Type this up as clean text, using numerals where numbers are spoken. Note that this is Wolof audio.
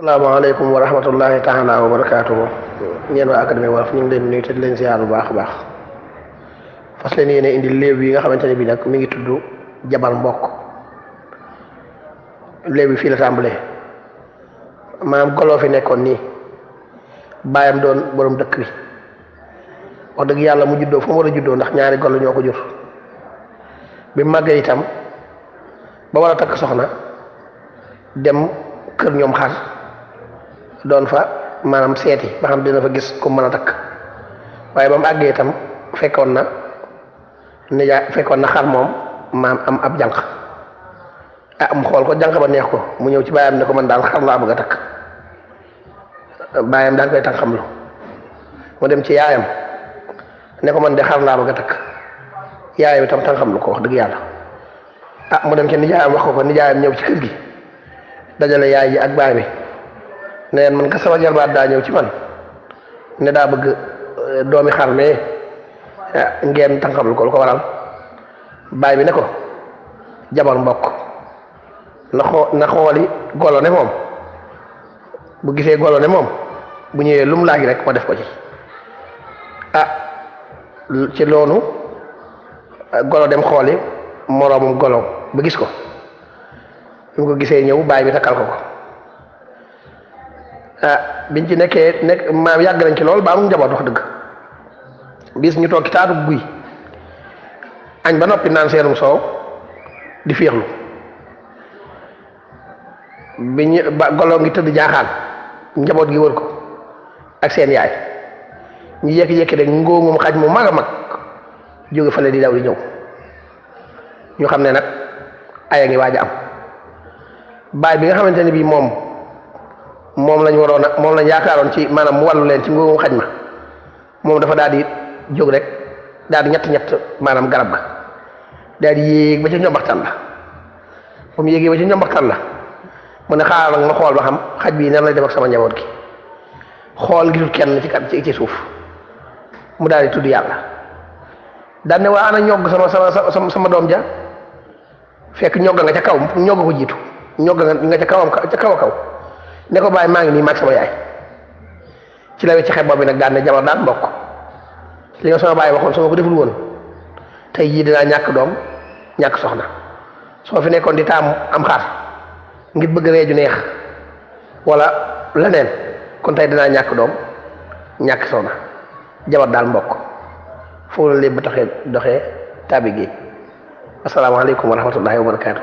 salaamaaleykum wa rahmatullahi taala wa barakaatuhu ñeen waa académie Walf ñu ngi leen nuyu te di leen ziar bu baax a baax fas leen yéene indi léew yi nga xamante ne bii nag mi ngi tudd jabar mbokk. léew bi fii la tàmbalee maanaam goloo fi nekkoon nii baayam doon borom dëkk bi wax dëgg yàlla mu juddoo fu mu war a juddoo ndax ñaari golo ñoo ko jur bi màggee itam ba war a takk soxna dem kër ñoom xar doon fa maanaam seeti ba xam dina fa gis ku mën a takk waaye ba mu àggee itam fekkoon na xar moom maam am ab jànq mu xool ko jànq ba neex ko mu ñëw ci baayam ne ko man daal xar laa bëgg a takk baayam daal koy tànqam lu mu dem ci yaayam ne ko man de xar laa bëgg a takk yaayam itam tànqam lu ko wax dëgg yàlla mu dem ci nijaayam wax ko nijaayam ñëw ci kër gi dajale yaay ji ak baay bi ne leen man ka sama jarbaat daa ñëw ci man ne daa bëgg doomi xar mais ngeen tànqamlu ko lu ko waral baay bi ne ko jabar mbokk na xooli golo ne moom bu gisee golo ne moom bu ñëwee lu mu laaj rek ma def ko ci ci loolu golo dem xooli moroomum golo ba gis ko bi mu ko gisee ñëw baay bi takkal ko biñ ci nekk maam yàgg nañ ci lool ba amul njaboot wax dëgg bis ñu toog ci taatu guy añ ba noppi naan seenum soow di féexlu golo ngi tëdd jaaxaan njaboot gi wër ko ak seen yaay ñu jékki-jékki rek ngóomum xaj mu mag a mag jóge fale di daw di ñëw ñu xam ne nag aya ngi waaj a am baay bi nga xamante ne bii moom lañ yaakaaroon ci maanaam mu wàllu leen ci ngóomum xaj ma moom dafa daal di jóg rek daal di ñett maanaam garab ga daal di yéeg ba ca njombaxtan la ba mu yéegee ba ca njombaxtan la mu ne xaaral nag ma xool ba xam xaj bii nan lay def ak sama njaboot gi xool gisul kenn ci suuf mu daal di tudd yàlla daal ne waa ana ñogg sama doom ja fekk ñogga nga ca kaw ñogga ko jiitu ñogga nga ca kaw a kaw ne ko bàyyi maa ngi nii maag sama yaay ci la ci xet boobu nag daan ne jabar daan mbokk li nga sama bàyyi waxoon su ma ko deful woon tey jii dinaa ñàkk doom ñàkk soxna soo fi nekkoon di taam am xar ngir bëgg reeju neex wala leneen kon tey dinaa ñàkk doom ñàkk soxna jabar daal mbokk foofu la lépp ba doxee tàbbi gi asalaamaaleykum wa rahmatullahi wa barakaatu